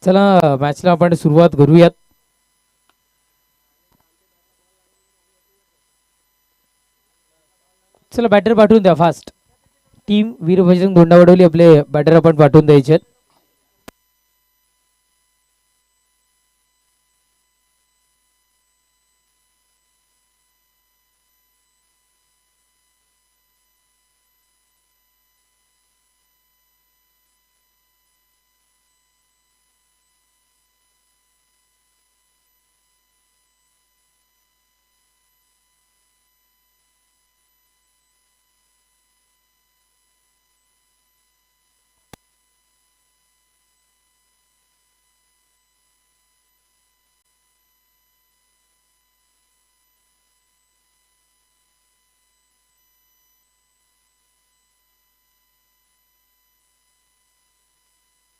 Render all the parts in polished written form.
चला मॅचला आपण सुरुवात करूयात. चला बॅटर पाठवून द्या फास्ट. टीम वीरभजन गोंडावडवली आपले बॅटर आपण पाठवून द्यायचे.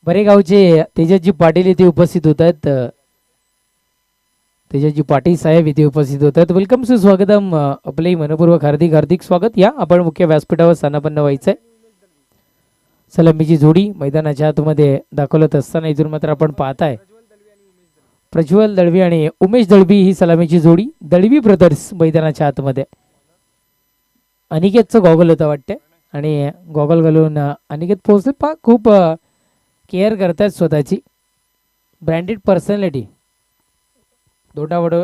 बरेगावचे तेजसजी पाटील इथे उपस्थित होत आहेत. तेजसजी पाटील साहेब इथे उपस्थित होत आहेत. वेलकम सुस्वागतम. आपले मनपूर्वक हार्दिक हार्दिक स्वागत. या आपण मुख्य व्यासपीठावर स्थानापन्न व्हायचंय. सलामीची जोडी मैदानाच्या आतमध्ये दाखवत असताना इथून मात्र आपण पाहताय प्रज्वल दळवी आणि उमेश दळवी ही सलामीची जोडी. दळवी ब्रदर्स मैदानाच्या आतमध्ये. अनिकेतचं गॉगल होतं वाटतं आणि गॉगल घालून अनिकेत पोहोचले. पा खूप केअर करतात स्वतःची. Branded personality. दोडावड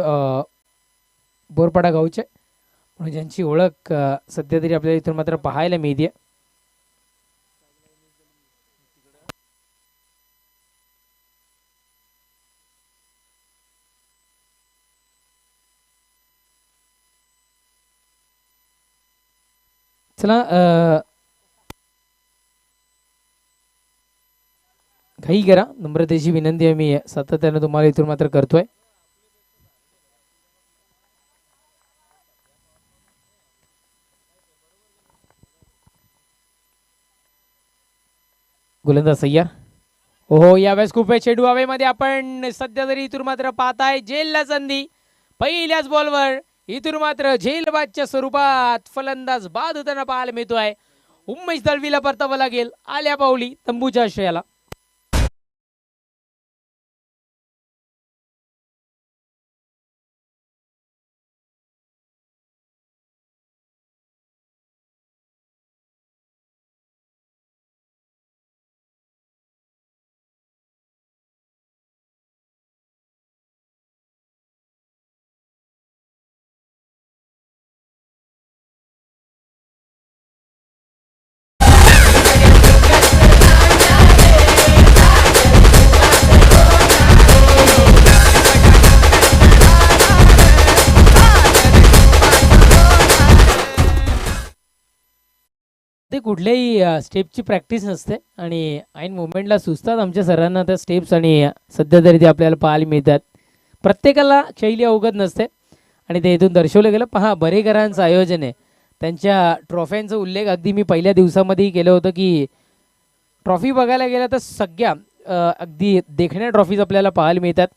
बोरपाडा गावचे म्हणून ज्यांची ओळख सध्या तरी आपल्याला इथून मात्र पाहायला मिळते. चला घाई करा. नम्रतेची विनंती आम्ही सातत्यानं तुम्हाला इथून मात्र करतोय. गोलंदाज सय्यार. हो यावेळेस खूप चेंडू हवेमध्ये आपण सध्या तरी इथून मात्र पाहताय जेलला संधी. पहिल्याच बॉलवर इथून मात्र झेलबादच्या स्वरूपात फलंदाज बाद होताना पाहायला मिळतोय. उमेश दळवीला परतावं लागेल आल्या पावली तंबूच्या आश्रयाला. ते कुठल्याही स्टेपची प्रॅक्टिस नसते आणि ऐन मुवमेंटला सुचतात आमच्या सरांना त्या स्टेप्स आणि सध्या तरी ते आपल्याला पाहायला मिळतात. प्रत्येकाला शैली अवगत नसते आणि ते इथून दर्शवलं गेलं. पहा बरेकरांचं आयोजन आहे. त्यांच्या ट्रॉफ्यांचा उल्लेख अगदी मी पहिल्या दिवसामध्येही केलं होतं की ट्रॉफी बघायला गेलं तर सगळ्या अगदी देखण्या ट्रॉफीज आपल्याला पाहायला मिळतात.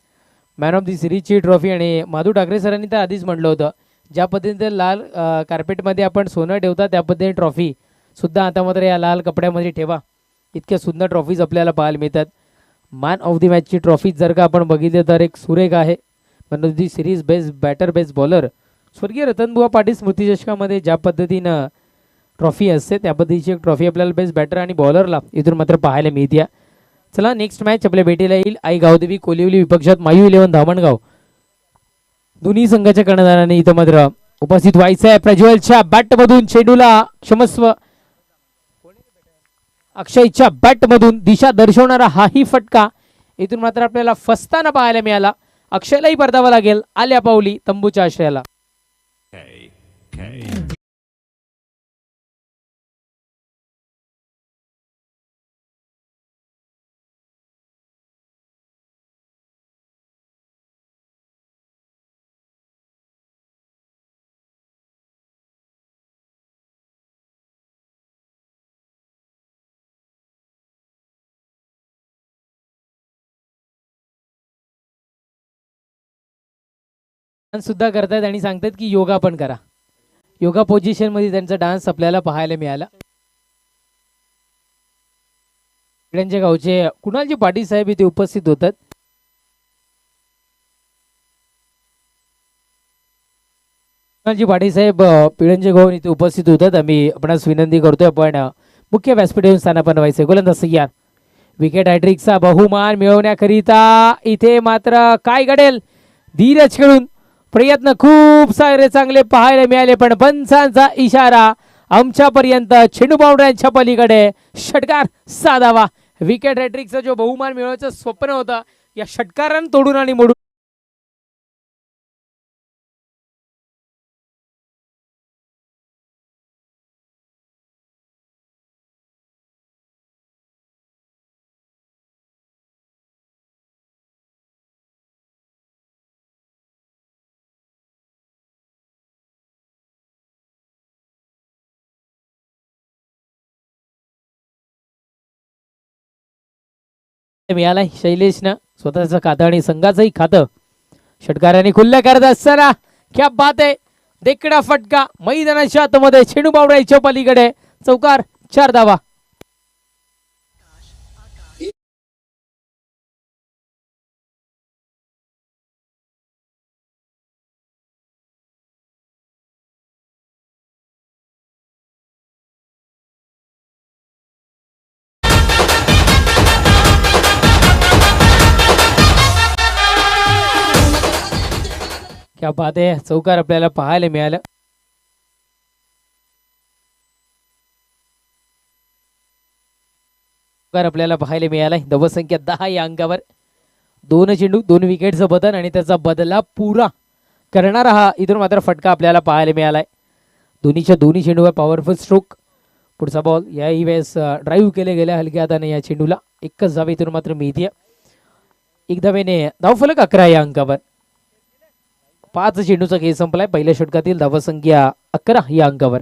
मॅन ऑफ दी सिरीजची ट्रॉफी आणि माधू ठाकरे सरांनी तर आधीच म्हटलं होतं ज्या पद्धतीने लाल कार्पेटमध्ये आपण सोनं ठेवतात त्या पद्धतीने ट्रॉफी सुद्धा आता मात्र या लाल कपड्यामध्ये ठेवा. इतक्या सुंदर ट्रॉफीज आपल्याला पाहायला मिळतात. मॅन ऑफ दी मॅचची ट्रॉफी जर का आपण बघितलं तर एक सुरेख आहे. Man of the series best batter best bowler स्वर्गीय रतनबुवा पाटील स्मृती चषकामध्ये ज्या पद्धतीनं ट्रॉफी असते त्या पद्धतीची एक ट्रॉफी आपल्याला बेस्ट बॅटर आणि बॉलरला इथून मात्र पाहायला मिळते. चला नेक्स्ट मॅच आपल्या भेटीला येईल आई गावदेवी कोलिवली विपक्षात मायू 11 धामणगाव. दोन्ही संघाच्या कर्णधाराने इथं मात्र उपस्थित व्हायचं आहे. प्रज्वलच्या बॅटमधून चेंडूला क्षमस्व अक्षयच्या बॅटमधून दिशा दर्शवणारा हाही फटका इथून मात्र आपल्याला फसताना पाहायला मिळाला. अक्षयलाही परतावं लागेल आल्या पावली तंबूच्या आश्रयाला. सुद्धा करतात आणि सांगतात की योगा पण करा. योगा पोझिशन मध्ये त्यांचा डान्स आपल्याला पाहायला मिळाला. पिळंजे गावचे कुणालजी पाटील साहेब इथे उपस्थित होतात. कुणालजी पाटील साहेब पिळंजे गावून इथे उपस्थित होतात. आम्ही आपणास विनंती करतोय पण मुख्य व्यासपीठावरून स्थानापन्न व्हायचे. गोलंदाज तयार. विकेट हॅट्रिकचा बहुमान मिळवण्याकरिता इथे मात्र काय घडेल, धीरज खेळून प्रयत्न खूप सारे चांगले पाहायला मिळाले पण पंचांचा इशारा आमच्यापर्यंत चेंडू बाउंड्र्यांच्या पलीकडे षटकार साधावा. विकेट हॅट्रिकचा जो बहुमान मिळवायचं स्वप्न होतं या षटकारानं तोडून आणि मोडून मिळालाय. शैलेशनं स्वतःचं खातं आणि संघाचंही खातं षटकाराने खुल्लं करत असताना क्या बात आहे, देखडा फटका मैदानाच्या आतमध्ये चेंडू बाउंड्रीच्या पलीकडे चौकार, 4 धावा. क्या बात आहे, चौकार आपल्याला पाहायला मिळालं. चौकार आपल्याला पाहायला मिळालाय. धावसंख्या 10 या अंकावर. 2 चेंडू 2 विकेटचं बदल आणि त्याचा बदला पुरा करणारा हा इथून मात्र फटका आपल्याला पाहायला मिळालाय. दोन्हीच्या दोन्ही चेंडूवर पॉवरफुल स्ट्रोक. पुढचा बॉल याही वेळेस ड्राईव्ह केले गेल्या हलक्या हाताने या चेंडूला. एकच धाव इथून मात्र मिळते. एक धावेने धावफलक 11 या अंकावर. 5 चेंडूचा खेळ संपलाय. पहिल्या षटकातील धावसंख्या 11 या अंकावर.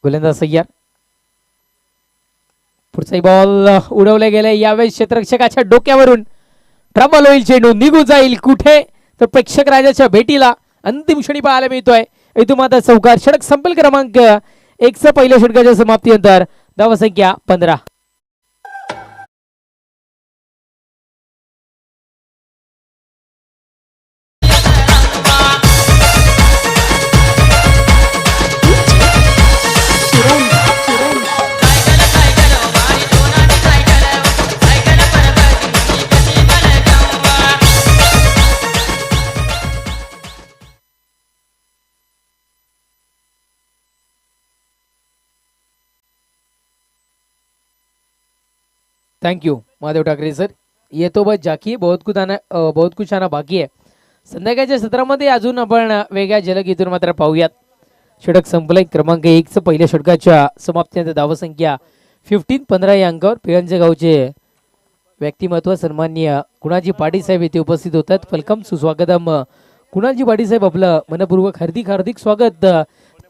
गोलंदाज तयार. पुढचाही बॉल उडवले गेले. यावेळेस क्षेत्ररक्षकाच्या डोक्यावरून ट्रबल होईल, चेंडू निघून जाईल कुठे तर प्रेक्षक राजाच्या भेटीला अंतिम क्षणी पाहायला मिळतोय. इथून मात्र चौकार. षटक संपेल क्रमांक 1 पहिल्या षटकाच्या समाप्तीनंतर. धावसंख्या 15. Thank you Mahadev Thackeray sir. येतो बस जाकी बहुत कुछ आना बाकी आहे. संध्याकाळच्या सत्रामध्ये अजून आपण वेगळ्या जलगीतून मात्र पाहूयात. षटक संपलंय. क्रमांक 1 पहिल्या षटकाच्या समाप्तीनंतर धावसंख्या 15 या अंकावर. पिळंजे गावचे व्यक्तिमत्व सन्माननीय कुणालजी पाटील साहेब इथे उपस्थित होतात. वेलकम, सुस्वागतम. कुणालजी पाटील साहेब आपलं मनपूर्वक हार्दिक हार्दिक स्वागत.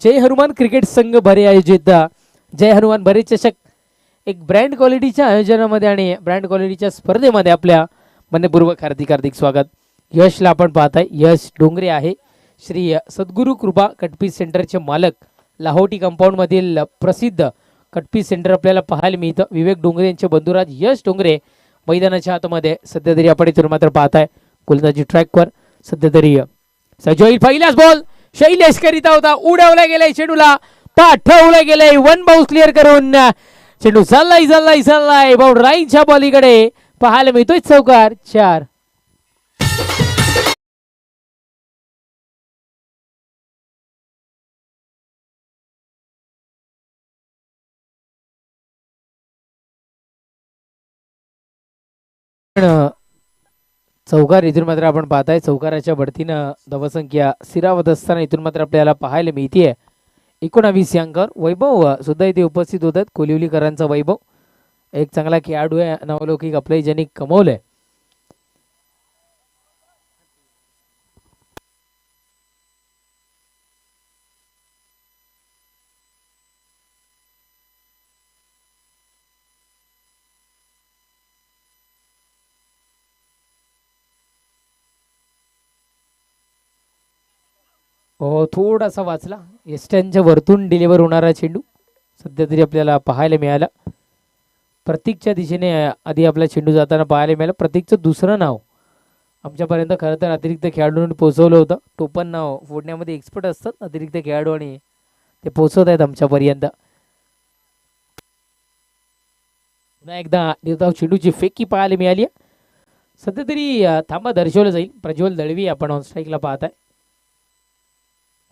जय हनुमान क्रिकेट संघ भरे आयोजित जय हनुमान भरे चषक एक ब्रँड क्वालिटीच्या आयोजनामध्ये आणि ब्रँड क्वालिटीच्या स्पर्धेमध्ये आपल्या मनपूर्वक हार्दिक हार्दिक स्वागत. यशला आपण पाहताय. यश डोंगरे आहे श्री सद्गुरू कृपा कटपीस सेंटरचे मालक. लाहोटी कंपाऊंडमधील प्रसिद्ध कटपीस सेंटर आपल्याला पाहायला मिळतं. विवेक डोंगरे यांचे बंधुराज यश डोंगरे मैदानाच्या आतमध्ये सध्या तरी आपण इथून मात्र पाहताय. गोलंदाजी ट्रॅकवर सध्या तरी सजोईल. पहिलाच बॉल शैलेश करीता होता, उडवला गेलाय, चेंडूला पाठवलं गेलंय. 1 बाउन्स क्लिअर करून चेंडू चाललाय बाउंड्रीच्या पलीकडे पाहायला मिळतोय. चौकार, 4. चौकार इथून मात्र आपण पाहताय. चौकाराच्या बढतीनं धावसंख्या स्थिरावत असताना इथून मात्र आपल्याला पाहायला मिळतीये. 19 या अंकावर. वैभव सुद्धा इथे उपस्थित होतात. कोलिवलीकरांचा वैभव एक चांगला खेळाडू आहे. नावलौकिक आपले ज्यांनी कमवलंय. हो, थोडासा वाचला. एस्टनच्या वरतून डिलिव्हर होणारा चेंडू सध्या तरी आपल्याला पाहायला मिळाला. प्रतीकच्या दिशेने आधी आपला चेंडू जाताना पाहायला मिळालं. प्रतीकचं दुसरं नाव आमच्यापर्यंत खरं तर अतिरिक्त खेळाडूंनी पोहोचवलं होतं. टोपण नाव फोडण्यामध्ये एक्सपर्ट असतात अतिरिक्त खेळाडू आणि ते पोहोचवत आहेत आमच्यापर्यंत. पुन्हा एकदा निर्धाव चेंडूची फेकी पाहायला मिळाली आहे. सध्या तरी थांबा दर्शवलं जाईल. प्रज्वल दळवी आपण ऑन स्ट्राईकला पाहताय.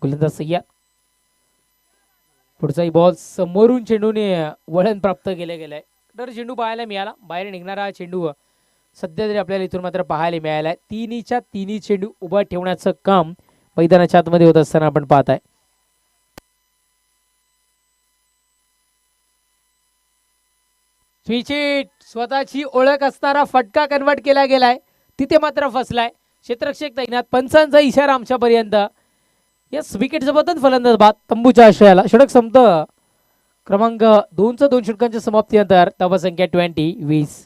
गोलंदाज सय्या. पुढचाही बॉल समोरून चेंडूने वळण प्राप्त केलं गेलंय. तर चेंडू पाहायला मिळाला. बाहेर निघणारा हा चेंडू सध्या तरी आपल्याला इथून मात्र पाहायला मिळाला आहे. तिन्हीच्या तिन्ही चेंडू उभा ठेवण्याचं काम मैदानाच्या आतमध्ये होत असताना आपण पाहताय. स्विचिट स्वतःची ओळख असणारा फटका कन्वर्ट केला गेलाय. तिथे मात्र फसलाय. क्षेत्ररक्षक तैनात. पंचांचा इशारा आमच्यापर्यंत. यस, विकेट जबरदस्त फलंदाज बाद तंबूच्या आश्रयाला. षटक संपतं. क्रमांक 2चं 2 षटकांच्या समाप्तीनंतर धावसंख्या 20.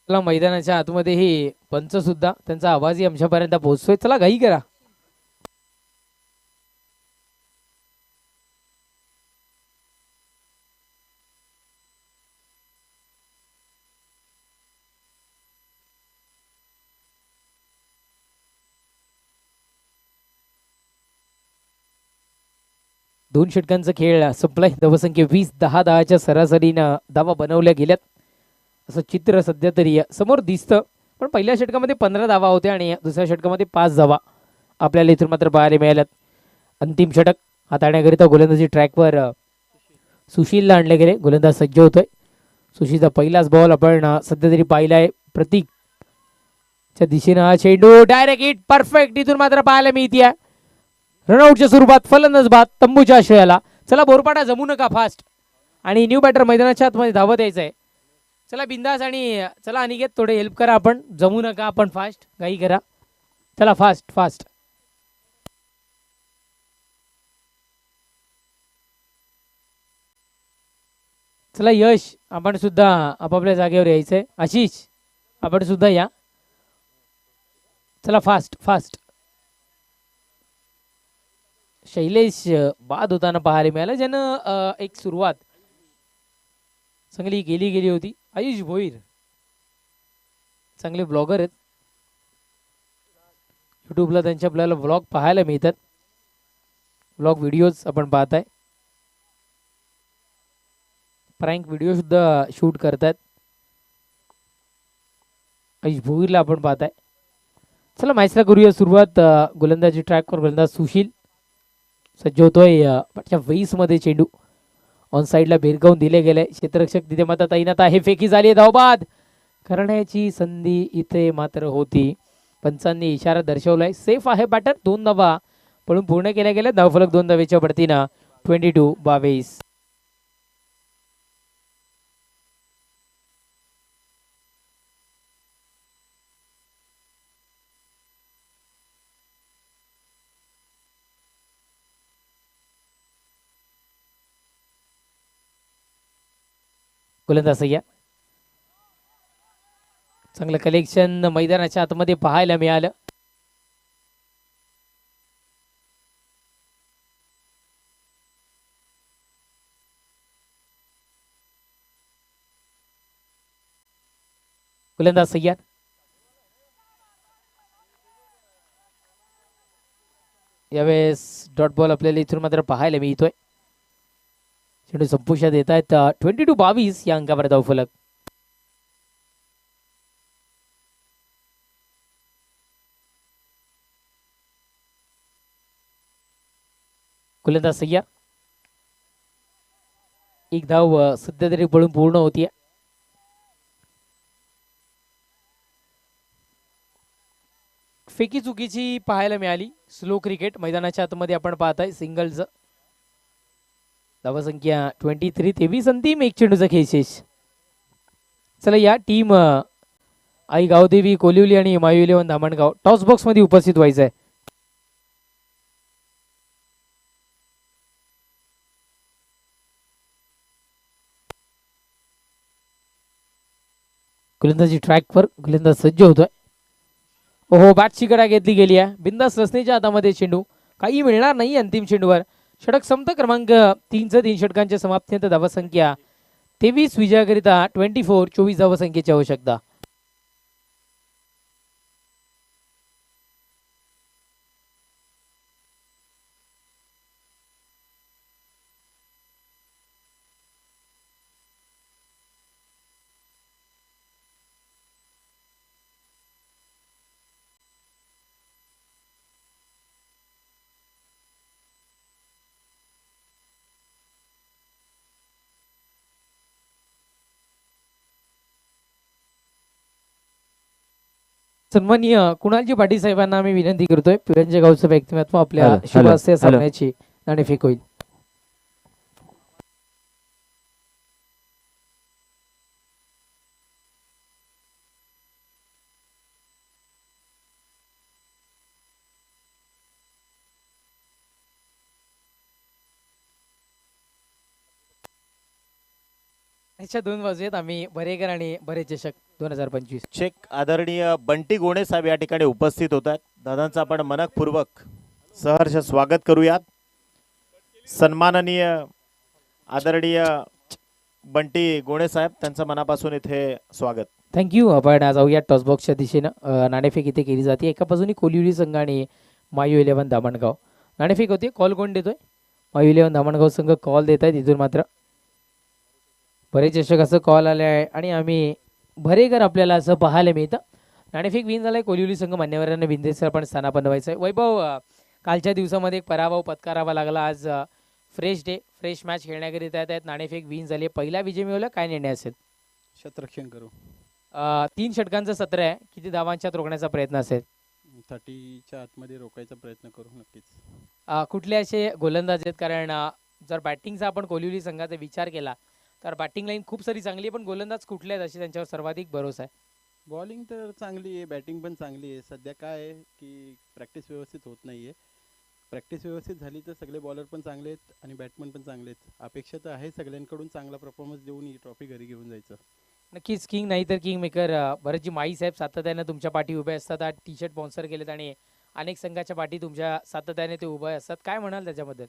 चला मैदानाच्या आतमध्येही पंच सुद्धा त्यांचा आवाजही आमच्यापर्यंत पोहोचतोय. चला घाई करा. दोन षटकांचा खेळ संपलाय. धावसंख्या 20. 10-10च्या सरासरीनं धावा बनवल्या गेल्यात असं चित्र सध्या तरी समोर दिसतं. पण पहिल्या षटकामध्ये 15 धावा होत्या आणि दुसऱ्या षटकामध्ये 5 धावा आपल्याला इथून मात्र पाहायला मिळाल्यात. अंतिम षटक हाताळण्याकरिता गोलंदाजी ट्रॅकवर सुशीलला आणले गेले. गोलंदाज सज्ज होतोय. सुशीलचा पहिलाच बॉल आपण सध्या तरी पाहिलाय. प्रतीकच्या दिशेनं हा चेंडू डायरेक्ट हिट परफेक्ट इथून मात्र पाहायला मिळते. रनआउटच्या स्वरूपात फलंदाज बाद तंबूच्या आश्रयाला. चला बोरपाटा जमू नका फास्ट. आणि न्यू बॅटर मैदानाच्या आतमध्ये धावत यायचंय. चला बिंदास आणि चला अनिकेत थोडे हेल्प करा. आपण जमू नका. आपण फास्ट काही करा. चला फास्ट फास्ट. चला यश आपण सुद्धा आपापल्या जागेवर यायचंय. आशिष आपण सुद्धा या. चला फास्ट फास्ट. शैलेश बाद होताना पाहायला मिळालं. ज्यानं एक सुरुवात चांगली गेली होती. आयुष भोईर चांगले ब्लॉगर आहेत. युट्यूबला त्यांच्या आपल्याला ब्लॉग पाहायला मिळतात. ब्लॉग व्हिडिओज आपण पाहताय. प्रँक व्हिडिओ सुद्धा शूट करतात. आयुष भोईरला आपण पाहताय. चला मॅचला करूया सुरुवात. गोलंदाजी ट्रॅकवर गोलंदाज सुशील सज्ज होतोय. 20 मध्ये चेंडू ऑन साईडला भिरकावून दिले गेले. क्षेत्ररक्षक तिथे मात्र तैनात आहे. फेकी झाली. धावबाद करण्याची संधी इथे मात्र होती. पंचांनी इशारा दर्शवलाय. सेफ आहे बॅटर. 2 धावा पळून पूर्ण केल्या गेल्या. धावफलक 2 धावेच्या बढतीनं 22-22. गोलंदाज सय्या. चांगलं कलेक्शन मैदानाच्या आतमध्ये पाहायला मिळालं. गोलंदाज सय्या. यावेळेस डॉट बॉल आपल्याला इथून मात्र पाहायला मिळतोय. चेंडू संपुष्टात येत आहेत. 22-22 या अंकावर धावफलक. गोलंदाज सय्या. एक धाव सध्या तरी पळून पूर्ण होतीये. फेकी चुकीची पाहायला मिळाली. स्लो क्रिकेट मैदानाच्या आतमध्ये आपण पाहताय. सिंगल्स धावसंख्या 23. 23 अंतिम एक चेंडूचा खेळ शेष. चला या टीम आई गावदेवी कोलिवली आणि मायू इलेव्हन धामणगाव टॉस बॉक्स मध्ये उपस्थित व्हायचं आहे. गोलंदाजी ट्रॅकवर गोलंदाज सज्ज होतोय. ओहो बॅटची कडा घेतली गेली आहे. बिंदास रसनेच्या हातामध्ये चेंडू, काही मिळणार नाही अंतिम चेंडूवर. षटक संपत क्रमांक 3चं 3 षटकांच्या समाप्तीनंतर धावसंख्या 23 विजयाकरिता 24 धावसंख्येची आवश्यकता. सन्माननीय कुणालजी पाटील साहेबांना आम्ही विनंती करतोय, पिरंजे गावचं व्यक्तिमत्व आपल्या शुभ हस्ते सामन्याची नाणेफेक होईल. याच्या दोन बाजू आहेत, आम्ही बरेकर आणि बरे चषक 2025 चेक आदरणीय बंटी गोणे साहेब या ठिकाणी उपस्थित होतात. दादांचं आपण मनपूर्वक सहर्ष स्वागत करूयात. सन्माननीय आदरणीय बंटी गोणे साहेब, त्यांचं मनापासून इथे स्वागत. थँक्यू. आपण जाऊया टॉस बॉक्सच्या दिशेनं. नाणेफेक इथे केली जाते. एका बाजूने कोलिवली संघ आणि मायू इलेव्हन धामणगाव नाणेफेक होते. कॉल कोण देतोय? मायू इलेव्हन धामणगाव संघ कॉल देत आहेत. इथून मात्र बरेच चषक असं कॉल आले आहे आणि आम्ही भरेकर आपल्याला असं पाहायला मिळतं. नाणेफेक विन झालाय. कोलिवली संघ मान्यवरांना बिंदेसर पण स्थानापन्न व्हायचं आहे. वैभव, कालच्या दिवसामध्ये एक पराभव पत्करावा लागला. आज फ्रेश डे, फ्रेश मॅच खेळण्याकरिता येत आहेत. नाणेफेक विन झाली. पहिला विजय मिळवला. काय निर्णय असेल? शतरक्षण करू. 3 षटकांचं सत्र आहे. किती धावांच्यात रोखण्याचा प्रयत्न असेल? 30च्या आतमध्ये रोखायचा प्रयत्न करू नक्कीच. कुठले असे गोलंदाज आहेत? कारण जर बॅटिंगचा आपण कोलिवली संघाचा विचार केला तर बॅटिंग लाईन खूप सारी चांगली आहे, पण गोलंदाज कुठले आहेत असे त्यांच्यावर सर्वाधिक भरोसा आहे? बॉलिंग तर चांगली आहे, बॅटिंग पण चांगली आहे. सध्या काय आहे की प्रॅक्टिस व्यवस्थित होत नाही आहे. प्रॅक्टिस व्यवस्थित झाली तर सगळे बॉलर पण चांगले आहेत आणि बॅट्समन पण चांगले आहेत. अपेक्षा तर आहे सगळ्यांकडून चांगला परफॉर्मन्स देऊन ही ट्रॉफी घरी घेऊन जायचं. नक्कीच किंग नाही तर किंग मेकर. बरेचजी माई साहेब सातत्याने तुमच्या पाठी उभे असतात. आज टी शर्ट स्पॉन्सर केलेत आणि अनेक संघाच्या पाठी तुमच्या सातत्याने ते उभे असतात. काय म्हणाल त्याच्याबद्दल?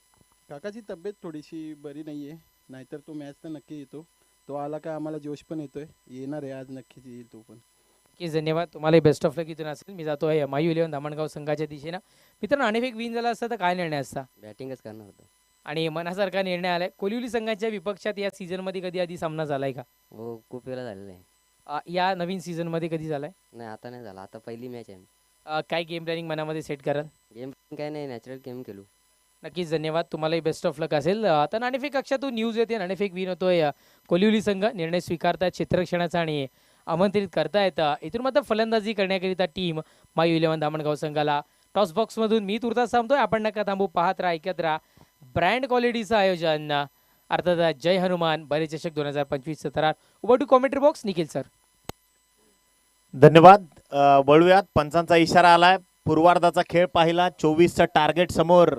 काकाची तब्येत थोडीशी बरी नाही आहे, नाहीतर तो मॅच तर नक्की येतो. तो आला का आम्हाला जोश पण येतोय. येणार आहे आज, नक्कीच येईल तो पण. नक्कीच धन्यवाद. तुम्हाला बेस्ट ऑफ लक इथून असेल. मी जातो आहे मायू इलेव्हन धामणगाव संघाच्या दिशेनं. मित्रांनो, नाणेफेक विन झाला असता तर काय निर्णय असता? बॅटिंगच करणार होतं. आणि मनासारखा निर्णय आलाय. कोलिवली संघाच्या विपक्षात या सीझनमध्ये कधी आधी सामना झालाय का? हो, खूप वेळा झालेला आहे. या नवीन सीझनमध्ये कधी झालाय? नाही, आता नाही झाला. आता पहिली मॅच आहे. काय गेम प्लॅनिंग मनामध्ये सेट कराल? गेम काय नाही, नॅचरल गेम केलो. नक्कीच धन्यवाद. तुम्हालाही बेस्ट ऑफ लक असेल. आता नाणेफेक कक्षातून न्यूज येते. नाणेफेक विन होतोय. कोलिवली संघ निर्णय स्वीकारतायत क्षेत्ररक्षणाचा आणि आमंत्रित करतायत. इथून मात्र फलंदाजी करण्याकरिता टीम मायू इलेव्हन धामणगाव संघाला टॉस बॉक्समधून मी तुर्तास थांबतोय. आपण नका थांबू, पाहत राहा, ऐकत राहा. ब्रँड क्वालिटीचं आयोजन अर्थात जय हनुमान बरे चषक 2025 17. Over to commentary box, Nikhil sir. धन्यवाद. वळूयात. पंचांचा इशारा आलाय. पूर्वार्धाचा खेळ पाहिला. 24चं टार्गेट समोर.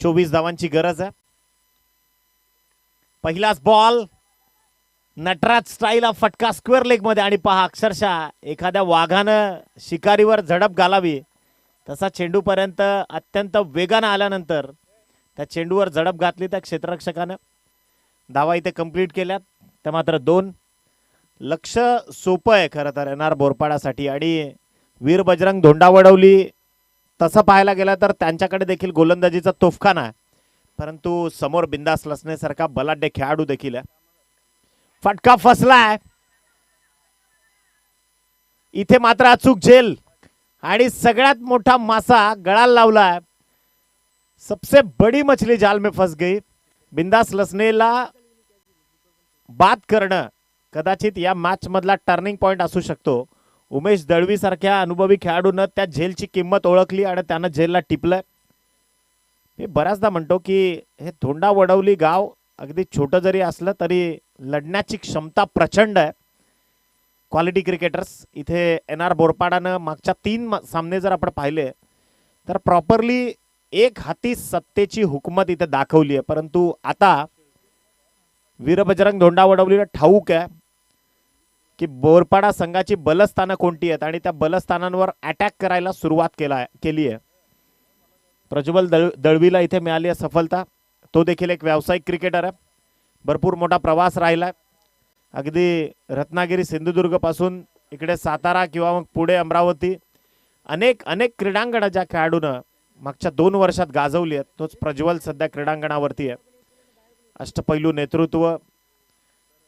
24 धावांची गरज आहे. पहिलाच बॉल नटराज स्टाईल हा फटका स्क्वेअर लेग मध्ये. आणि पहा, अक्षरशः एखाद्या वाघानं शिकारीवर झडप घालावी तसा चेंडू पर्यंत अत्यंत वेगानं आल्यानंतर त्या चेंडूवर झडप घातली त्या क्षेत्ररक्षकानं. धावा इथे कंप्लीट केल्यात. त्या मात्र 2. लक्ष सोपं आहे खरं तर एनआर बोरपाडासाठी. आणि वीर बजरंग धोंडावडवली तसं पाहायला गेलं तर त्यांच्याकडे देखील गोलंदाजीचा तोफखाना आहे, परंतु समोर बिंदास लसण्यासारखा बलाढ्य खेळाडू देखील आहे. फटका फसलाय. इथे मात्र अचूक झेल आणि सगळ्यात मोठा मासा गळाला लावलाय. सबसे बडी मछली जाल में फंस गई. बिंदास लसनेला बाद करणं कदाचित या मॅच मधला टर्निंग पॉइंट असू शकतो. उमेश दळवी सारख्या अनुभवी खेळाडूनं त्या झेलची किंमत ओळखली आणि त्यानं झेलला टिपलं. मी बऱ्याचदा म्हणतो की हे धोंडा वडवली गाव अगदी छोटं जरी असलं तरी लढण्याची क्षमता प्रचंड आहे. क्वालिटी क्रिकेटर्स इथे एन आर बोरपाडानं मागच्या 3 सामने जर आपण पाहिले तर प्रॉपरली एक हाती सत्तेची हुकूमत इथे दाखवली आहे. परंतु आता वीरबजरंग धोंडा वडवलीला ठाऊक आहे की बोरपाडा संघाची बलस्थानं कोणती आहेत आणि त्या बलस्थानांवर अटॅक करायला सुरुवात केली आहे. प्रज्वल दळवीला इथे मिळाली आहे सफलता. तो देखील एक व्यावसायिक क्रिकेटर आहे. भरपूर मोठा प्रवास राहिला. अगदी रत्नागिरी सिंधुदुर्ग पासून इकडे सातारा किंवा मग पुढे अमरावती अनेक क्रीडांगणाच्या खेळाडूनं मागच्या 2 वर्षात गाजवली आहेत. तोच प्रज्वल सध्या क्रीडांगणावरती आहे. अष्टपैलू नेतृत्व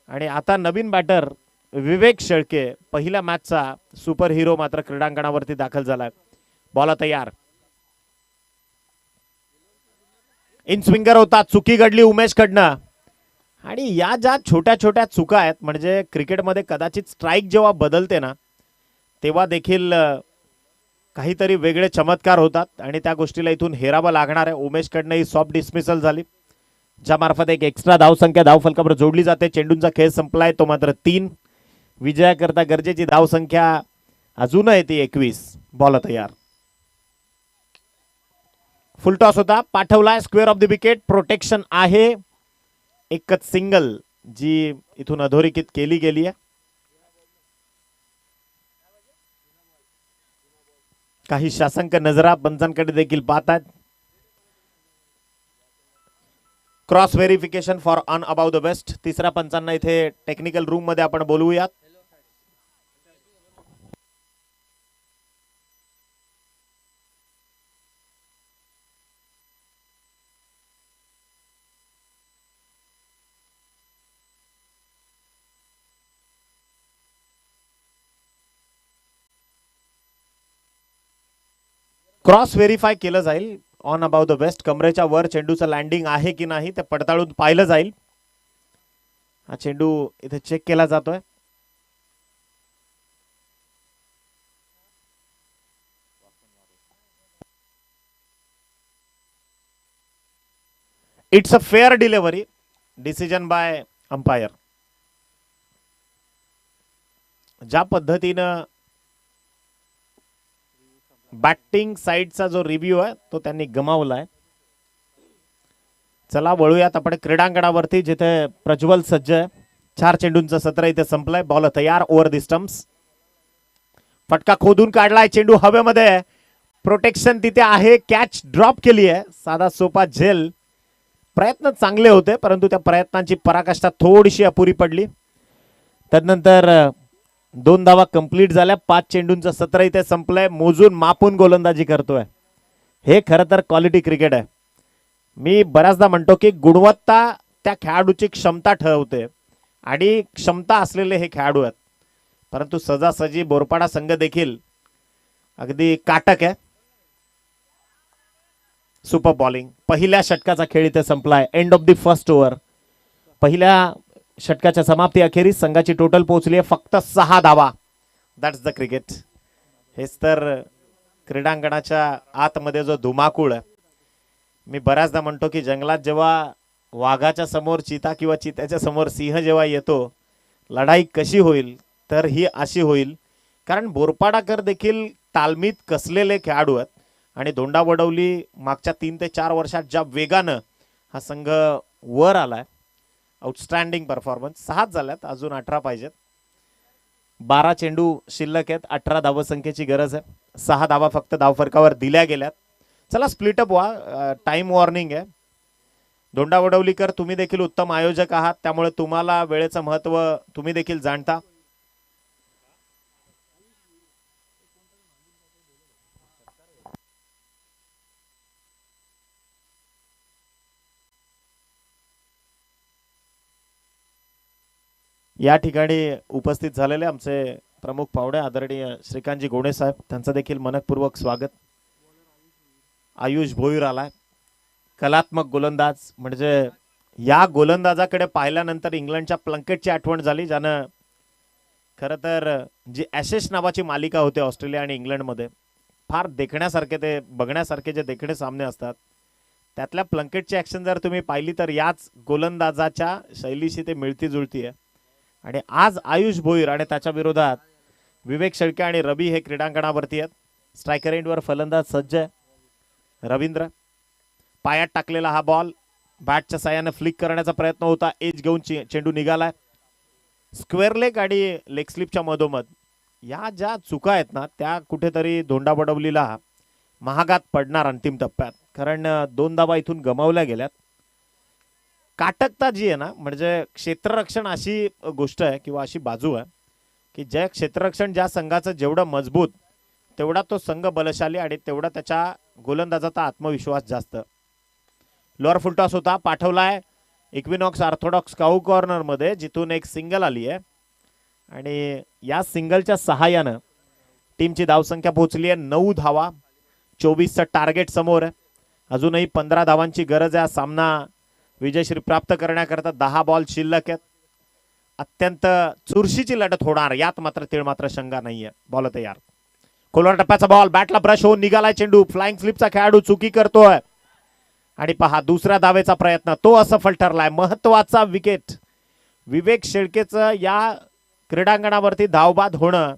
आणि आता नवीन बॅटर विवेक शेळके पहिल्या मॅचचा सुपर हिरो मात्र क्रीडांगणावरती दाखल झालाय. बॉल तयार. इन स्विंगर होता. चुकी घडली उमेश कडनं आणि या ज्या छोट्या छोट्या चुका आहेत म्हणजे क्रिकेटमध्ये कदाचित स्ट्राईक जेव्हा बदलते ना तेव्हा देखील काहीतरी वेगळे चमत्कार होतात आणि त्या गोष्टीला इथून हेरावं लागणार आहे. उमेश कडनं ही सॉफ्ट डिसमिसल झाली ज्या मार्फत एक एक्स्ट्रा धावसंख्या धावफलकावर जोडली जाते. चेंडूंचा खेळ संपलाय तो मात्र 3. विजयाकरता गरजेची धावसंख्या अजून आहे ती 21. बॉल तयार. फुल टॉस होता. पाठवलाय square of the wicket. Protection आहे. एकच सिंगल जी इथून अधोरेखित केली गेली आहे. काही शासंक नजरा पंचांकडे देखील पाहतात. Cross verification for on about the best. तिसऱ्या पंचांना इथे टेक्निकल रूम मध्ये आपण बोलवूयात. क्रॉस व्हेरीफाय केलं जाईल. ऑन अबाउट द बेस्ट कमरेच्या वर चेंडूचं लँडिंग आहे की नाही ते पडताळून पाहिलं जाईल. हा चेंडू इथे चेक केला जातोय. It's a fair delivery. Decision bye umpire. ज्या पद्धतीनं बॅटिंग साइडचा जो रिव्ह्यू आहे तो त्यांनी गमावलाय. चला वळूयात आपण क्रीडांगणावरती जिथे प्रज्वल सज्ज आहे. 4 चेंडूंचं सत्र इथे संपलंय. बॉल तयार. Over the stumps. फटका खोदून काढलाय. चेंडू हवेमध्ये. प्रोटेक्शन तिथे आहे. कॅच ड्रॉप केली आहे. साधा सोपा झेल. प्रयत्न चांगले होते परंतु त्या प्रयत्नांची पराकाष्ठा थोडीशी अपुरी पडली. त्यानंतर 2 धावा कंप्लीट झाल्या. 5 चेंडूंचं सत्र इथे संपलंय. मोजून मापून गोलंदाजी करतोय. हे खरं तर क्वालिटी क्रिकेट आहे. मी बऱ्याचदा म्हणतो की गुणवत्ता त्या खेळाडूची क्षमता ठरवते आणि क्षमता असलेले हे खेळाडू आहेत. परंतु सहजासहजी बोरपाडा संघ देखील अगदी काटक आहे. Super bowling. पहिल्या षटकाचा खेळ इथे संपलाय. End of the first over. पहिल्या षटकाच्या समाप्ती अखेरीस संघाची टोटल पोहोचली आहे फक्त 6 धावा. That's the cricket. हेच तर क्रीडांगणाच्या आतमध्ये जो धुमाकूळ आहे. मी बऱ्याचदा म्हणतो की जंगलात जेव्हा वाघाच्या समोर चिता किंवा चित्याच्या समोर सिंह जेव्हा येतो लढाई कशी होईल तर ही अशी होईल. कारण बोरपाडाकर देखील तालमीत कसलेले खेळाडू आहेत आणि धोंडा वडवली मागच्या 3 ते 4 वर्षात ज्या वेगानं हा संघ वर आलाय. Outstanding performance. 6 झाल्यात. अजून 18 पाहिजेत. 12 चेंडू शिल्लक आहेत. 18 धावसंख्येची गरज आहे. 6 धावा फक्त धावफरकावर दिल्या गेल्यात. चला स्प्लिटअप व्हा. टाइम वॉर्निंग आहे. धोंडा वडवलीकर तुम्ही देखील उत्तम आयोजक आहात त्यामुळे तुम्हाला वेळेचं महत्व तुम्ही देखील जाणता. या ठिकाणी उपस्थित झालेले आमचे प्रमुख पाहुणे आदरणीय श्रीकांतजी गोणे साहेब त्यांचं देखील मनपूर्वक स्वागत. आयुष भोईर आलाय. कलात्मक गोलंदाज. म्हणजे या गोलंदाजाकडे पाहिल्यानंतर इंग्लंडच्या प्लंकेटची आठवण झाली ज्यानं खरं तर जी ॲशेस नावाची मालिका होती ऑस्ट्रेलिया आणि इंग्लंडमध्ये फार देखण्यासारखे ते बघण्यासारखे जे देखणे सामने असतात त्यातल्या प्लंकेटची ऍक्शन जर तुम्ही पाहिली तर याच गोलंदाजाच्या शैलीशी ते मिळती जुळती आहे. आणि आज आयुष भोईर आणि त्याच्या विरोधात विवेक शेळके आणि रवी हे क्रीडांगणावरती आहेत. स्ट्रायकर एंडवर फलंदाज सज्ज आहे रवींद्र. पायात टाकलेला हा बॉल बॅटच्या साह्याने फ्लिक करण्याचा प्रयत्न होता. एज घेऊन चेंडू निघालाय. स्क्वेअर लेग आणि लेग स्लिपच्या मधोमध या ज्या चुका आहेत ना त्या कुठेतरी धोंडाबडवलीला महागात पडणार अंतिम टप्प्यात. कारण 2 धावा इथून गमावल्या गेल्यात. काटकता जी आहे ना म्हणजे क्षेत्ररक्षण अशी गोष्ट आहे किंवा अशी बाजू आहे की जे क्षेत्ररक्षण ज्या संघाचं जेवढं मजबूत तेवढा तो संघ बलशाली आणि तेवढा त्याच्या गोलंदाजाचा आत्मविश्वास जास्त. लोअर फुलटॉस होता पाठवलाय इक्विनॉक्स ऑर्थोडॉक्स काऊ कॉर्नर मध्ये जिथून एक सिंगल आली आहे आणि या सिंगलच्या सहाय्यानं टीमची धावसंख्या पोहोचली आहे 9 धावा. 24चं टार्गेट समोर आहे. अजूनही 15 धावांची गरज आहे. सामना विजयश्री प्राप्त करण्याकरता 10 बॉल शिल्लक आहेत. अत्यंत चुरशीची लढत होणार यात मात्र तीळ मात्र शंका नाहीये. बॉल तयार. खोलवर टप्प्याचा बॉल बॅटला ब्रश होऊन निघालाय चेंडू. फ्लाइंग स्लिपचा खेळाडू चुकी करतोय आणि पहा दुसऱ्या धावेचा प्रयत्न तो असफल ठरलाय. महत्वाचा विकेट. विवेक शेळकेचं या क्रीडांगणावरती धावबाद होणं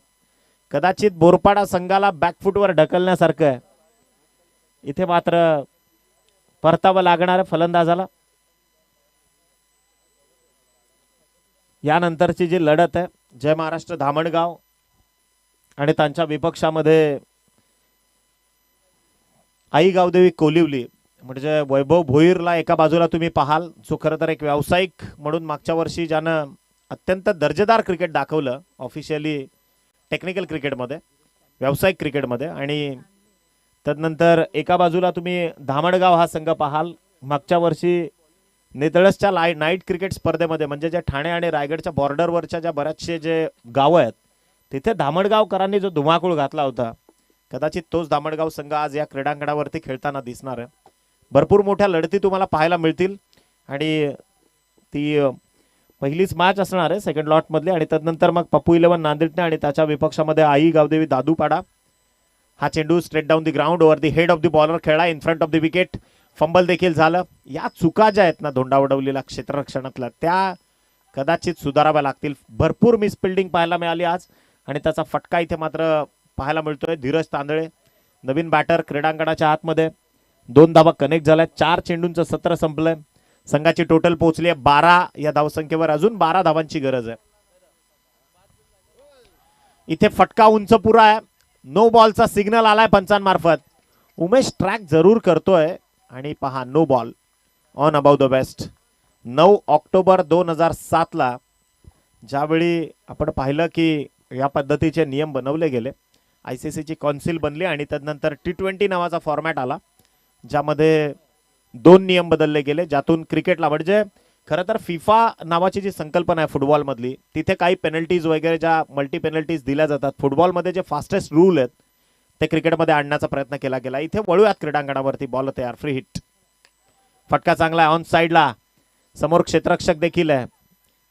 कदाचित बोरपाडा संघाला बॅकफुटवर ढकलण्यासारखं आहे. इथे मात्र परतावं लागणार फलंदाजाला. यानंतरची जी लढत आहे जय महाराष्ट्र धामणगाव आणि त्यांच्या विपक्षामध्ये आई गावदेवी कोलिवली म्हणजे वैभव भोईरला एका बाजूला तुम्ही पाहाल जो खरं तर एक व्यावसायिक म्हणून मागच्या वर्षी ज्यानं अत्यंत दर्जेदार क्रिकेट दाखवलं ऑफिशियली टेक्निकल क्रिकेटमध्ये व्यावसायिक क्रिकेटमध्ये. आणि तदनंतर एका बाजूला तुम्ही धामणगाव हा संघ पाहाल मागच्या वर्षी नेतळसच्या नाईट क्रिकेट स्पर्धेमध्ये म्हणजे जे ठाणे आणि रायगडच्या बॉर्डरवरच्या ज्या बऱ्याचशे जे गावं आहेत तिथे धामणगावकरांनी जो धुमाकूळ घातला होता कदाचित तोच धामणगाव संघ आज या क्रीडांगणावरती खेळताना दिसणार आहे. भरपूर मोठ्या लढती तुम्हाला पाहायला मिळतील आणि ती पहिलीच मॅच असणार आहे सेकंड लॉट मधली. आणि तदनंतर मग पप्पू 11 नांदेडने आणि त्याच्या विपक्षामध्ये आई गावदेवी दादूपाडा. हा चेंडू straight down the ground over the head of the bowler खेळला in front of the wicket. Fumble देखील झालं. या चुका ज्या आहेत ना धोंडावडवलीला क्षेत्ररक्षणातल्या त्या कदाचित सुधाराव्या लागतील. भरपूर मिसफिल्डिंग पाहायला मिळाली आज आणि त्याचा फटका इथे मात्र पाहायला मिळतोय. धीरज तांदळे नवीन बॅटर क्रीडांगणाच्या आतमध्ये 2 धावा कनेक्ट झाल्या. 4 चेंडूंचं सत्र संपलंय. संघाची टोटल पोहोचली आहे 12 या धावसंख्येवर. अजून 12 धावांची गरज आहे. इथे फटका उंच पुरा आहे. नो बॉलचा सिग्नल आलाय पंचांमार्फत. उमेश ट्रॅक जरूर करतोय आणि पहा no ball on about the best. 9 October 2007 ला ज्यावेळी आपण पाहिलं की या पद्धतीचे नियम बनवले गेले ICC ची कौन्सिल बनली आणि तदनंतर T20 नावाचा फॉर्मॅट आला ज्यामध्ये 2 नियम बदलले गेले ज्यातून क्रिकेटला म्हणजे खरं तर फिफा नावाची जी संकल्पना आहे फुटबॉल मधली तिथे काही पेनल्टीज वगैरे ज्या मल्टी पेनल्टीज दिल्या जातात फुटबॉलमध्ये जे फास्टेस्ट रूल आहेत ते क्रिकेटमध्ये आणण्याचा प्रयत्न केला गेला. इथे वळूयात क्रीडांगणावरती. बॉल तयार. Free hit. फटका चांगला आहे ऑन साइडला. समोर क्षेत्ररक्षक देखील आहे.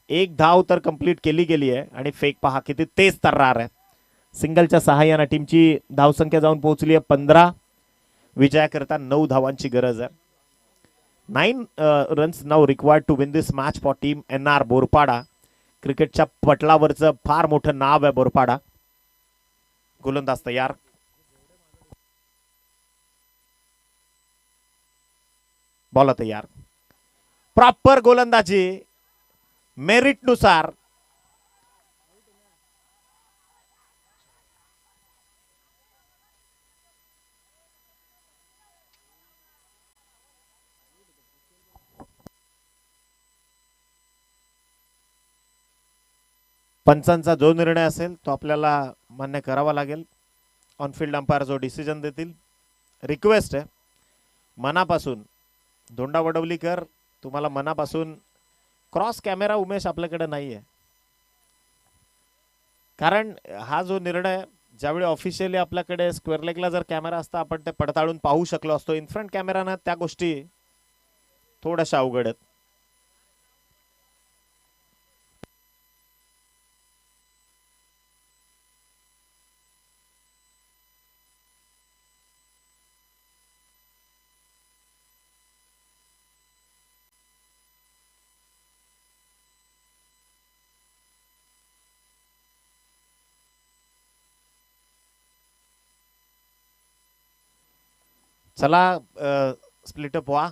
1 धाव तर कंप्लीट केली गेली आहे आणि फेक पहा किती तेज तर्रार आहे. सिंगलच्या सहाय्याने टीमची धावसंख्या जाऊन पोहोचली आहे 15. विजयाकरता 9 धावांची गरज आहे. 9 runs now required to win this match for team NR Borpada. क्रिकेटच्या पटलावरचं फार मोठं नाव आहे बोरपाडा. गोलंदाज तयार. बॉल तयार. प्रॉपर गोलंदाजी मेरिट नुसार. पंचांचा जो निर्णय असेल तो आपल्याला मान्य करावा लागेल. ऑनफिल्ड अंपायर जो डिसिजन देतील. रिक्वेस्ट आहे मनापासून धोंडावडवलीकर तुम्हाला मनापासून क्रॉस कॅमेरा उमेश आपल्याकडे नाहीये कारण हा जो निर्णय ज्यावेळी ऑफिशियली आपल्याकडे स्क्वेअर लेगला जर कॅमेरा असता आपण ते पडताळून पाहू शकलो असतो. इन फ्रंट कॅमेरानं त्या गोष्टी थोड्याशा अवघड आहेत. चला स्प्लिटअप व्हा.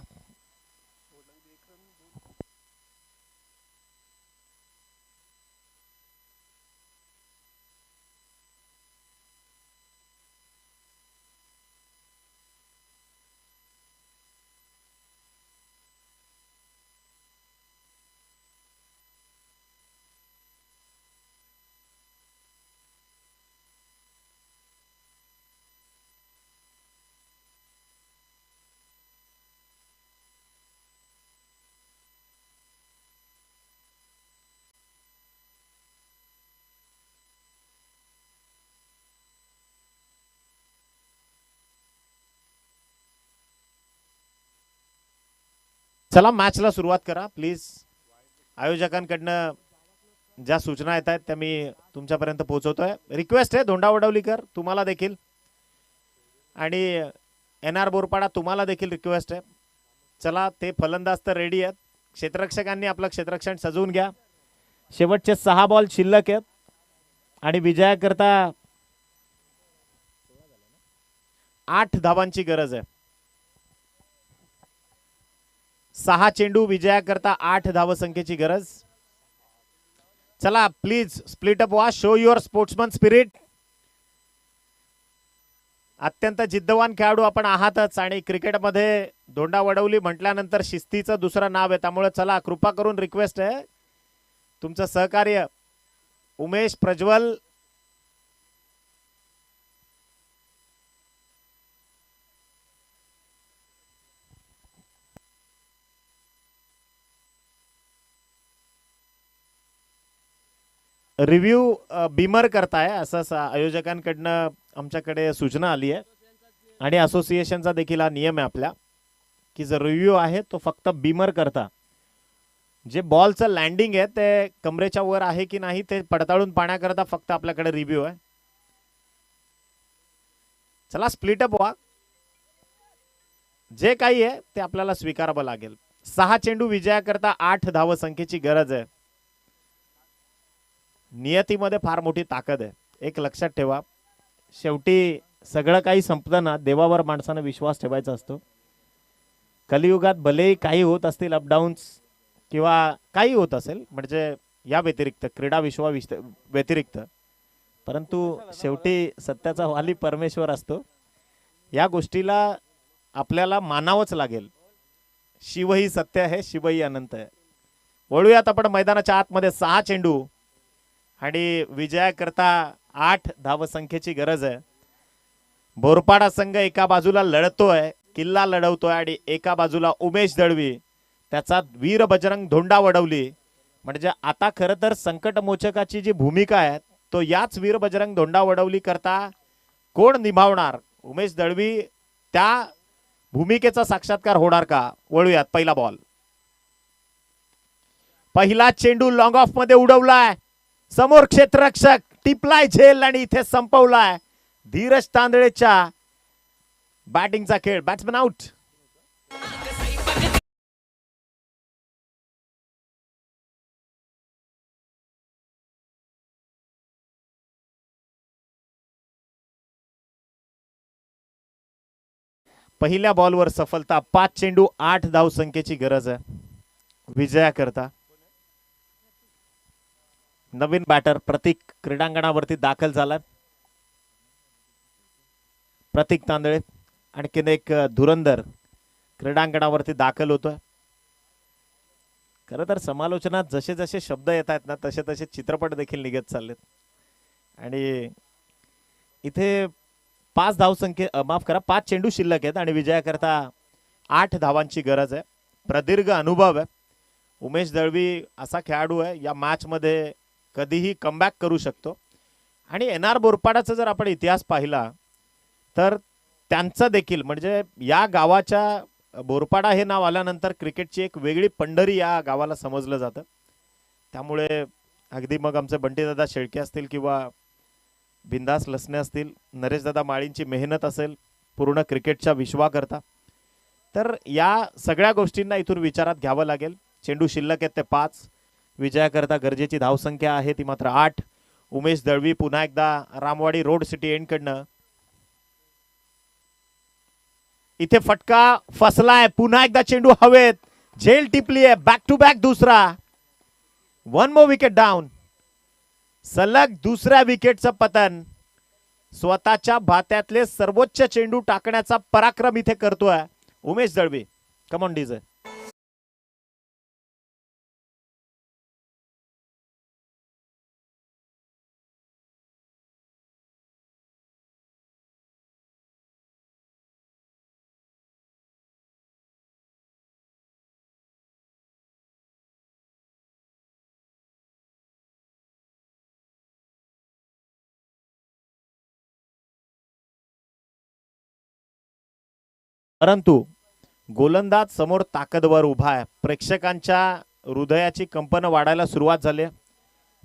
चला मॅचला सुरुवात करा प्लीज. आयोजकांकडनं ज्या सूचना येत आहेत त्या मी तुमच्यापर्यंत पोहोचवतोय. रिक्वेस्ट आहे धोंडा वडवलीकर तुम्हाला देखील आणि NR बोरपाडा तुम्हाला देखील रिक्वेस्ट आहे. चला ते फलंदाज तर रेडी आहेत. क्षेत्ररक्षकांनी आपलं क्षेत्ररक्षण सजवून घ्या. शेवटचे 6 बॉल शिल्लक आहेत आणि विजयाकरता 8 धावांची गरज आहे. 6 चेंडू विजयाकरता 8 धावसंख्येची गरज. चला प्लीज स्प्लिटअप व्हा. Show your sportsman spirit. अत्यंत जिद्दवान खेळाडू आपण आहातच आणि क्रिकेटमध्ये धोंडा वडवली म्हटल्यानंतर शिस्तीचं दुसरं नाव आहे. त्यामुळे चला कृपा करून रिक्वेस्ट आहे तुमचं सहकार्य. उमेश, प्रज्वल, रिव्ह्यू बीमर करताय असं आयोजकांकडनं आमच्याकडे सूचना आली आहे आणि असोसिएशनचा देखील हा नियम आहे आपल्या की जर रिव्ह्यू आहे तो फक्त बीमर करता. जे बॉलचं लँडिंग आहे ते कमरेच्या वर आहे की नाही ते पडताळून पाहण्याकरता फक्त आपल्याकडे रिव्ह्यू आहे. चला स्प्लिटअप व्हा. जे काही आहे ते आपल्याला स्वीकारावं लागेल. 6 चेंडू विजयाकरता 8 धावसंख्येची गरज आहे. नियतीमध्ये फार मोठी ताकद आहे. एक लक्षात ठेवा, शेवटी सगळं काही संपलं ना देवावर माणसानं विश्वास ठेवायचा असतो. कलियुगात भलेही काही होत असतील अपडाऊन्स किंवा काही होत असेल म्हणजे या व्यतिरिक्त क्रीडा विश्वा व्यतिरिक्त, परंतु शेवटी सत्याचा वाली परमेश्वर असतो. या गोष्टीला आपल्याला मानावंच लागेल. शिवही सत्य आहे, शिवही अनंत आहे. वळूयात आपण मैदानाच्या आतमध्ये. 6 चेंडू आणि विजयाकरता 8 धावसंख्येची गरज आहे. बोरपाडा संघ एका बाजूला लढतोय, किल्ला लढवतोय आणि एका बाजूला उमेश दळवी त्याचा वीर बजरंग धोंडा वडवली. म्हणजे आता खरं तर संकटमोचकाची जी भूमिका आहे तो याच वीर बजरंग धोंडा वडवली करता कोण निभावणार? उमेश दळवी त्या भूमिकेचा साक्षात्कार होणार का? वळूयात. पहिला बॉल, पहिला चेंडू लॉंग ऑफ मध्ये उडवलाय. समोर क्षेत्ररक्षक टिपलाय झेल आणि इथे संपवलाय. धीरज तांदळेच्या बॅटिंगचा खेळ. Batsman out. पहिल्या बॉलवर सफलता. 5 चेंडू 8 धावसंख्येची गरज आहे विजयाकरता. नवीन बॅटर प्रतीक क्रीडांगणावरती दाखल झाला. प्रतीक तांदळे आणखीन एक धुरंधर क्रीडांगणावरती दाखल होतोय. खरं तर समालोचनात जसे जसे शब्द येत आहेत ना तसे तसे चित्रपट देखील निघत चाललेत. आणि इथे 5 धावसंख्ये माफ करा 5 चेंडू शिल्लक आहेत आणि विजयाकरता 8 धावांची गरज आहे. प्रदीर्घ अनुभव आहे. उमेश दळवी असा खेळाडू आहे या मॅच मध्ये कधीही कमबॅक करू शकतो. आणि NR बोरपाडाचा जर आपण इतिहास पाहिला तर त्यांचं देखील म्हणजे या गावाच्या बोरपाडा हे नाव आल्यानंतर क्रिकेटची एक वेगळी पंढरी या गावाला समजलं जातं. त्यामुळे अगदी मग आमचे बंटीदादा शेळके असतील किंवा बिंदास लसणे असतील, नरेशदादा माळींची मेहनत असेल पूर्ण क्रिकेटच्या विश्वाकरता, तर या सगळ्या गोष्टींना इथून विचारात घ्यावं लागेल. चेंडू शिल्लक आहेत ते 5. विजयाकरता गरजेची धावसंख्या आहे ती मात्र 8. उमेश दळवी पुन्हा एकदा रामवाडी रोड सिटी एंड कडनं इथे फटका फसलाय, पुन्हा एकदा चेंडू हवेत, झेल टिपली आहे, बॅक टू बॅक दुसरा. One more wicket down. सलग दुसऱ्या विकेटचं पतन. स्वतःच्या भात्यातले सर्वोच्च चेंडू टाकण्याचा पराक्रम इथे करतोय Umesh Dalvi. Come on DJ. परंतु गोलंदाज समोर ताकदवर उभा आहे. प्रेक्षकांच्या हृदयाची कंपन वाढायला सुरुवात झाली.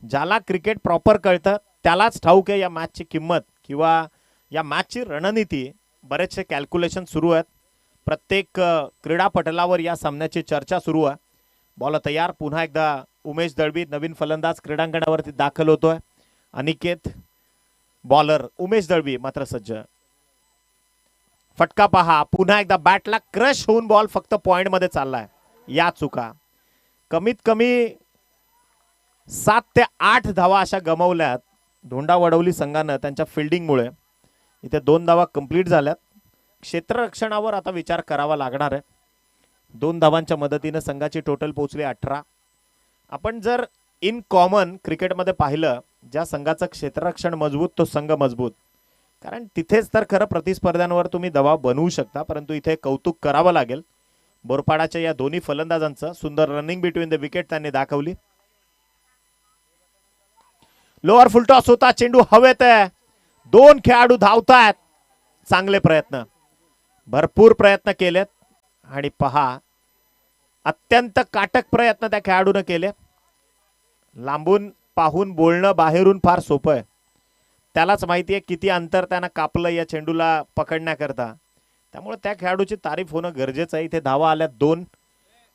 ज्याला क्रिकेट प्रॉपर कळतं त्यालाच ठाऊक आहे या मॅचची किंमत किंवा या मॅचची रणनीती. बरेचसे कॅल्क्युलेशन सुरू आहेत. प्रत्येक क्रीडापटलावर या सामन्याची चर्चा सुरू आहे. बॉल तयार. पुन्हा एकदा उमेश दळवी नवीन फलंदाज क्रीडांगणावरती दाखल होतोय. अनिकेत बॉलर, उमेश दळवी मात्र सज्ज. फटका पहा. पुन्हा एकदा बॅटला क्रश होऊन बॉल फक्त पॉइंट मध्ये चाललाय. या चुका कमीत कमी 7 ते 8 धावा अशा गमावल्यात धोंडा वडवली संघानं त्यांच्या फिल्डिंगमुळे. इथे 2 धावा कंप्लीट झाल्यात. क्षेत्ररक्षणावर आता विचार करावा लागणार आहे. 2 धावांच्या मदतीने संघाची टोटल पोहोचली 18. आपण जर इन कॉमन क्रिकेटमध्ये पाहिलं, ज्या संघाचं क्षेत्ररक्षण मजबूत तो संघ मजबूत. कारण तिथेच तर खरं प्रतिस्पर्ध्यांवर तुम्ही दबाव बनवू शकता. परंतु इथे कौतुक करावं लागेल बोरपाडाच्या या दोन्ही फलंदाजांचं. सुंदर रनिंग बिटवीन द विकेट त्यांनी दाखवली. लोअर फुलटॉस होता, चेंडू हवेत आहे. 2 खेळाडू धावतायत. चांगले प्रयत्न, भरपूर प्रयत्न केलेत आणि पहा अत्यंत काटक प्रयत्न त्या खेळाडूने केले. लांबून पाहून बोलणं बाहेरून फार सोपं आहे. त्यालाच माहिती आहे किती अंतर त्यानं कापलं या चेंडूला पकडण्याकरता. त्यामुळे त्या खेळाडूची तारीफ होणं गरजेचं आहे. इथे धावा आल्या 2.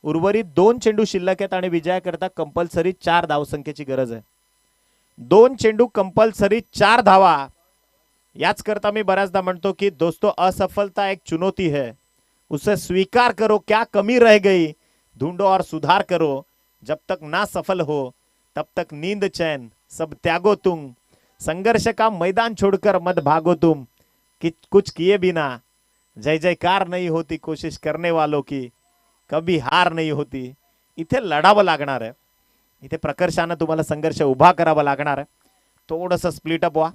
उर्वरित 2 चेंडू शिल्लक आहेत आणि विजयाकरता कंपल्सरी 4 धावसंख्येची गरज आहे. 2 चेंडू कंपल्सरी 4 धावा. याच करता मी बऱ्याचदा म्हणतो की दोस्तों, असफलता एक चुनौती है, उसे स्वीकार करो. क्या कमी रह गई ढूंढो और सुधार करो. जब तक ना सफल हो तब तक नींद चैन सब त्यागो तुम. संघर्ष का मैदान छोड़कर मत भागो तुम. कि कुछ किए बिना जय जयकार नहीं होती कोशिश करने वालों की, कभी हार नहीं होती. इथे लढावं लागणार आहे. इथे प्रकर्षानं तुम्हाला संघर्ष उभा करावा लागणार आहे. थोडंसं स्प्लिट अप व्हा.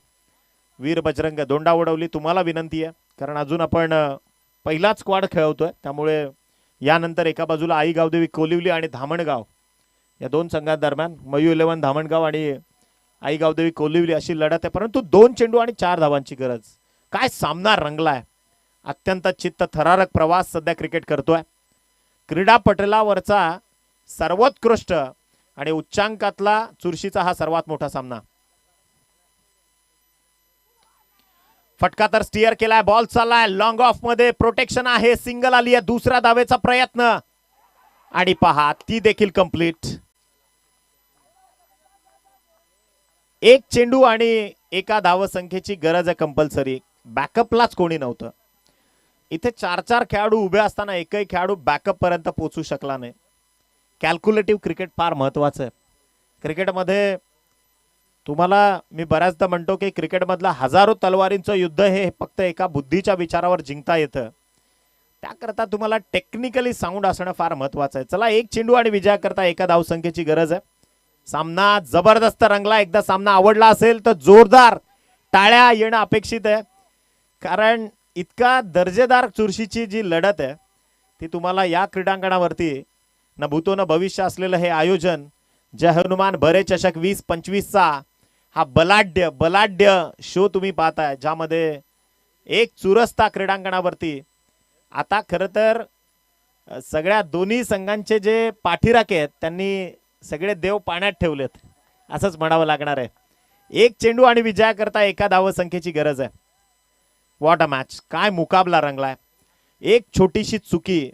वीर बजरंग दोंडा उडवली तुम्हाला विनंती आहे, कारण अजून आपण पहिलाच स्क्वॉड खेळवतोय. त्यामुळे यानंतर एका बाजूला आई गावदेवी कोलिवली आणि धामणगाव या 2 संघांदरम्यान मयू 11 धामणगाव आणि आई गावदेवी कोलिवली अशी लढत आहे. परंतु 2 चेंडू आणि 4 धावांची गरज. काय सामना रंगलाय. अत्यंत चित्त थरारक प्रवास सध्या क्रिकेट करतोय. क्रीडापटलावरचा सर्वोत्कृष्ट आणि उच्चांकातला चुरशीचा हा सर्वात मोठा सामना. फटका तर स्टिअर केलाय. बॉल चाललाय लॉंग ऑफ मध्ये. प्रोटेक्शन आहे. सिंगल आली आहे. दुसऱ्या धावेचा प्रयत्न आणि पहा ती देखील कंप्लीट. 1 चेंडू आणि 1 धावसंख्येची गरज आहे कंपल्सरी. बॅकअपलाच कोणी नव्हतं. इथे 4-4 खेळाडू उभे असताना एकही खेळाडू बॅकअप पर्यंत पोहोचू शकला नाही. कॅल्क्युलेटिव्ह क्रिकेट फार महत्वाचं आहे. क्रिकेटमध्ये तुम्हाला मी बऱ्याचदा म्हणतो की क्रिकेटमधला हजारो तलवारींचं युद्ध हे फक्त एका बुद्धीच्या विचारावर जिंकता येतं. त्याकरता तुम्हाला टेक्निकली साऊंड असणं फार महत्वाचं आहे. चला 1 चेंडू आणि विजयाकरता 1 धावसंख्येची गरज आहे. सामना जबरदस्त रंगला. एकदा सामना आवडला असेल तर जोरदार टाळ्या येणं अपेक्षित आहे, कारण इतका दर्जेदार चुरशीची जी लढत आहे ती तुम्हाला या क्रीडांगणावरती न भूतो न भविष्य असलेलं हे आयोजन, जय हनुमान बरे चषक 2025चा हा बलाढ्य शो तुम्ही पाहताय, ज्यामध्ये एक चुरस्ता क्रीडांगणावरती. आता खरं तर सगळ्या दोन्ही संघांचे जे पाठीराखे आहेत त्यांनी सगळे देव पाण्यात ठेवलेत असंच म्हणावं लागणार आहे. 1 चेंडू आणि विजयाकरता 1 धावसंख्येची गरज आहे. What a match. काय मुकाबला रंगलाय. एक छोटीशी चुकी.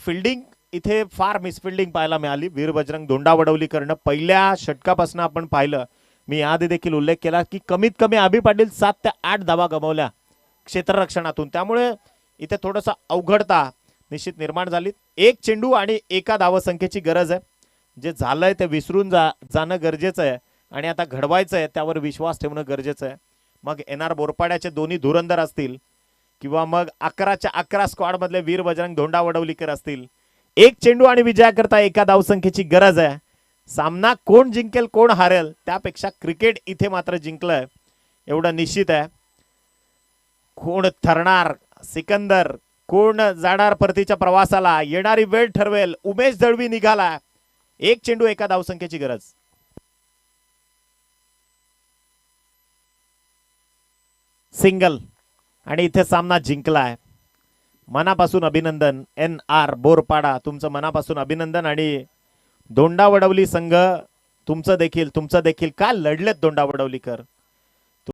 फिल्डिंग इथे फार मिसफिल्डिंग पाहायला मिळाली. वीर बजरंग दोंडा वडवली करणं पहिल्या षटकापासून आपण पाहिलं. मी आधी देखील उल्लेख केला की कमीत कमी अभि पाटील 7 ते 8 धावा गमावल्या क्षेत्ररक्षणातून. त्यामुळे इथे थोडंसं अवघडता निश्चित निर्माण झाली. एक चेंडू आणि एका धावसंख्येची गरज आहे. जे झालंय ते विसरून जाणं गरजेचं आहे आणि आता घडवायचं आहे, त्यावर विश्वास ठेवणं गरजेचं आहे. मग NR बोरपाड्याचे दोन्ही धुरंधर असतील किंवा मग 11च्या 11 स्क्वॉड मधले वीर बजरंग धोंडा वडवलीकर असतील. एक चेंडू आणि विजयाकरता एका धावसंख्येची गरज आहे. सामना कोण जिंकेल कोण हारेल त्यापेक्षा क्रिकेट इथे मात्र जिंकलंय एवढं निश्चित आहे. कोण ठरणार सिकंदर, कोण जाणार परतीच्या प्रवासाला, येणारी वेळ ठरवेल. उमेश दळवी निघाला. एक चेंडू एका धावसंख्येची गरज. सिंगल आणि इथे सामना जिंकलाय. मनापासून अभिनंदन NR बोरपाडा, तुमचं मनापासून अभिनंदन. आणि धोंडा वडवली संघ तुमचं देखील काय लढलेत धोंडा वडवलीकर.